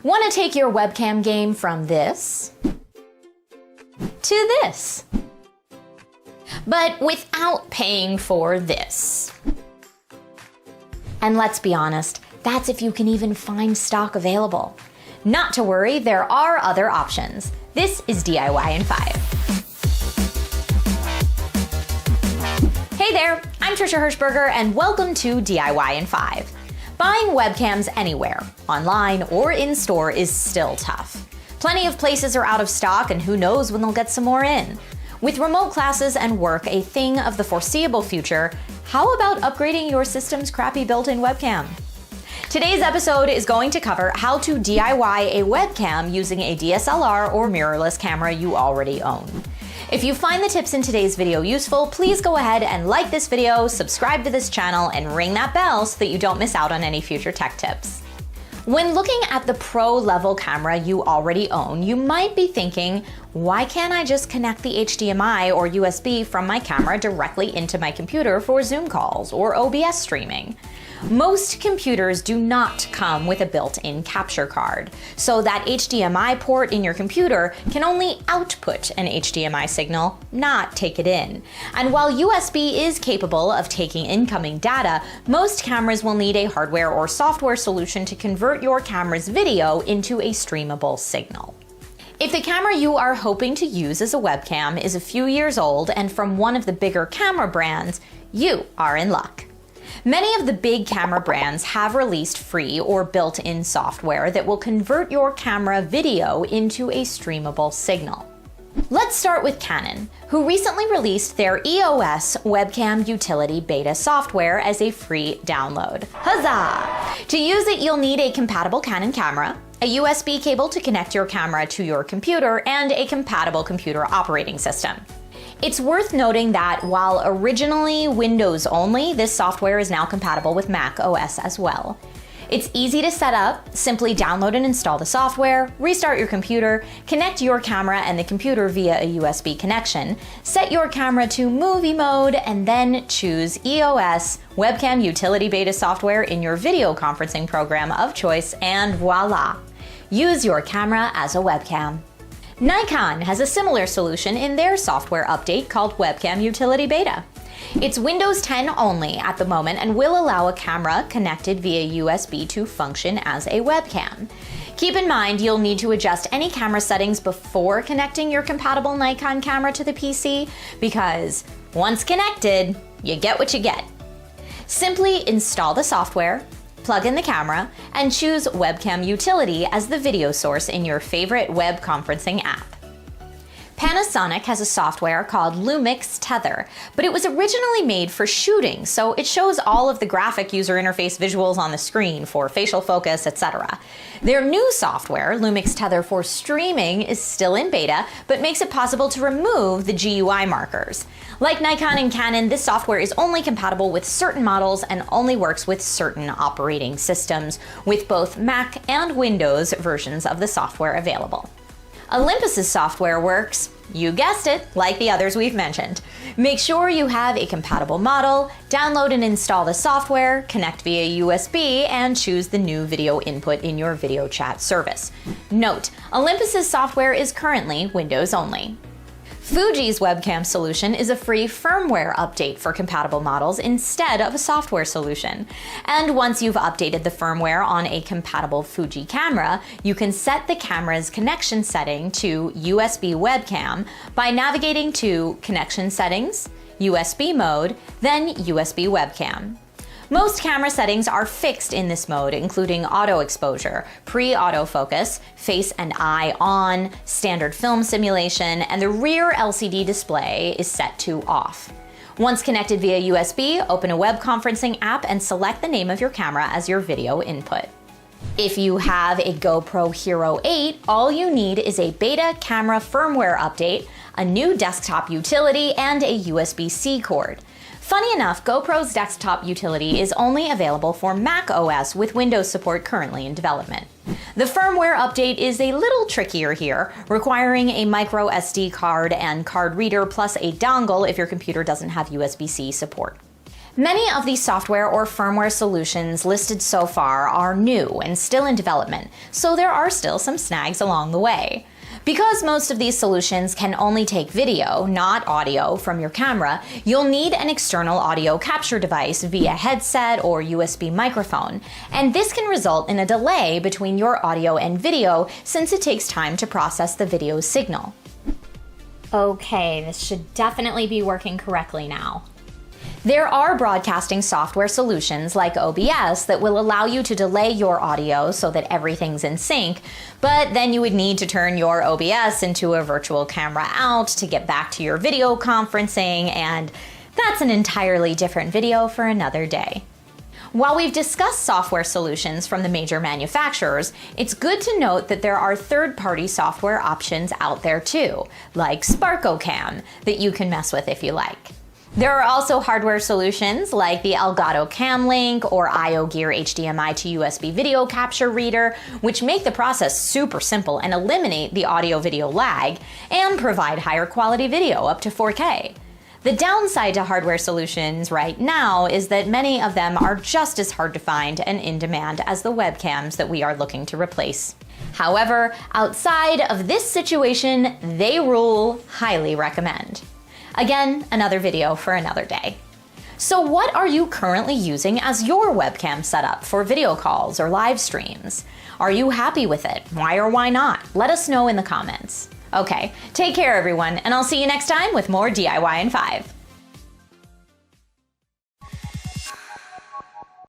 Want to take your webcam game from this to this, but without paying for this. And let's be honest, that's if you can even find stock available. Not to worry, there are other options. This is DIY in 5. Hey there, I'm Trisha Hirschberger and welcome to DIY in 5. Buying webcams anywhere, online or in-store, is still tough. Plenty of places are out of stock and who knows when they'll get some more in. With remote classes and work a thing of the foreseeable future, how about upgrading your system's crappy built-in webcam? Today's episode is going to cover how to DIY a webcam using a DSLR or mirrorless camera you already own. If you find the tips in today's video useful, please go ahead and like this video, subscribe to this channel, and ring that bell so that you don't miss out on any future tech tips. When looking at the pro-level camera you already own, you might be thinking, why can't I just connect the HDMI or USB from my camera directly into my computer for Zoom calls or OBS streaming? Most computers do not come with a built-in capture card, so that HDMI port in your computer can only output an HDMI signal, not take it in. And while USB is capable of taking incoming data, most cameras will need a hardware or software solution to convert your camera's video into a streamable signal. If the camera you are hoping to use as a webcam is a few years old and from one of the bigger camera brands, you are in luck. Many of the big camera brands have released free or built-in software that will convert your camera video into a streamable signal. Let's start with Canon, who recently released their EOS Webcam Utility Beta software as a free download. Huzzah! To use it, you'll need a compatible Canon camera, a USB cable to connect your camera to your computer, and a compatible computer operating system. It's worth noting that while originally Windows only, this software is now compatible with Mac OS as well. It's easy to set up. Simply download and install the software, restart your computer, connect your camera and the computer via a USB connection, set your camera to movie mode, and then choose EOS Webcam Utility Beta software in your video conferencing program of choice, and voila! Use your camera as a webcam. Nikon has a similar solution in their software update called Webcam Utility Beta. It's Windows 10 only at the moment and will allow a camera connected via USB to function as a webcam. Keep in mind you'll need to adjust any camera settings before connecting your compatible Nikon camera to the PC, because once connected, you get what you get. Simply install the software, plug in the camera, and choose Webcam Utility as the video source in your favorite web conferencing app. Panasonic has a software called Lumix Tether, but it was originally made for shooting, so it shows all of the graphic user interface visuals on the screen for facial focus, etc. Their new software, Lumix Tether for streaming, is still in beta, but makes it possible to remove the GUI markers. Like Nikon and Canon, this software is only compatible with certain models and only works with certain operating systems, with both Mac and Windows versions of the software available. Olympus's software works, you guessed it, like the others we've mentioned. Make sure you have a compatible model, download and install the software, connect via USB, and choose the new video input in your video chat service. Note, Olympus's software is currently Windows only. Fuji's webcam solution is a free firmware update for compatible models instead of a software solution. And once you've updated the firmware on a compatible Fuji camera, you can set the camera's connection setting to USB webcam by navigating to Connection Settings, USB Mode, then USB Webcam. Most camera settings are fixed in this mode, including auto exposure, pre-autofocus, face and eye on, standard film simulation, and the rear LCD display is set to off. Once connected via USB, open a web conferencing app and select the name of your camera as your video input. If you have a GoPro Hero 8, all you need is a beta camera firmware update, a new desktop utility, and a USB-C cord. Funny enough, GoPro's desktop utility is only available for Mac OS with Windows support currently in development. The firmware update is a little trickier here, requiring a micro SD card and card reader plus a dongle if your computer doesn't have USB-C support. Many of the software or firmware solutions listed so far are new and still in development, so there are still some snags along the way. Because most of these solutions can only take video, not audio, from your camera, you'll need an external audio capture device via headset or USB microphone, and this can result in a delay between your audio and video since it takes time to process the video signal. Okay, this should definitely be working correctly now. There are broadcasting software solutions like OBS that will allow you to delay your audio so that everything's in sync, but then you would need to turn your OBS into a virtual camera out to get back to your video conferencing, and that's an entirely different video for another day. While we've discussed software solutions from the major manufacturers, it's good to note that there are third-party software options out there too, like Webcam, that you can mess with if you like. There are also hardware solutions like the Elgato Cam Link or IO-Gear HDMI to USB video capture reader, which make the process super simple and eliminate the audio-video lag, and provide higher quality video up to 4K. The downside to hardware solutions right now is that many of them are just as hard to find and in demand as the webcams that we are looking to replace. However, outside of this situation, they rule. Highly recommend. Again, another video for another day. So what are you currently using as your webcam setup for video calls or live streams? Are you happy with it? Why or why not? Let us know in the comments. Okay, take care everyone, and I'll see you next time with more DIY in 5.